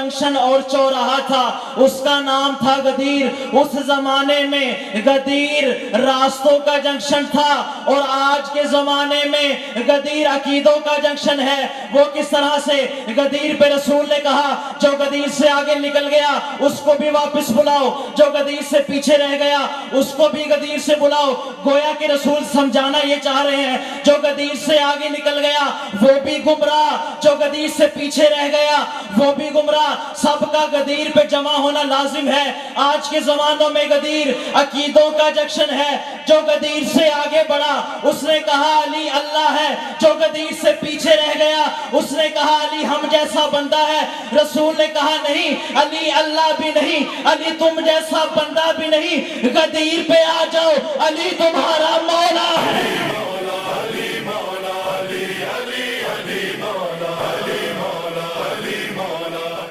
Junction اور چوراہا تھا، اس کا نام تھا غدیر۔ اس زمانے میں غدیر راستوں کا جنکشن تھا، اور آج کے زمانے میں غدیر عقیدوں کا جنکشن ہے۔ وہ کس طرح سے؟ غدیر پہ رسول نے کہا جو غدیر سے آگے نکل گیا اس کو بھی واپس بلاؤ، جو غدیر سے پیچھے رہ گیا اس کو بھی غدیر سے بلاؤ۔ گویا کہ رسول سمجھانا یہ چاہ رہے ہیں جو غدیر سے آگے نکل گیا وہ بھی گمراہ، جو غدیر سے پیچھے رہ گیا وہ بھی گمراہ، سب کا غدیر پہ جمع ہونا لازم ہے۔ آج کے زمانوں میں غدیر عقیدوں کا جنکشن ہے۔ جو غدیر سے آگے بڑھا اس نے کہا علی اللہ ہے، جو غدیر سے پیچھے رہ گیا اس نے کہا علی ہم جیسا بندہ ہے۔ رسول نے کہا نہیں، علی اللہ بھی نہیں، علی تم جیسا بندہ بھی نہیں، غدیر پہ آ جاؤ، علی تمہارا مولا ہے۔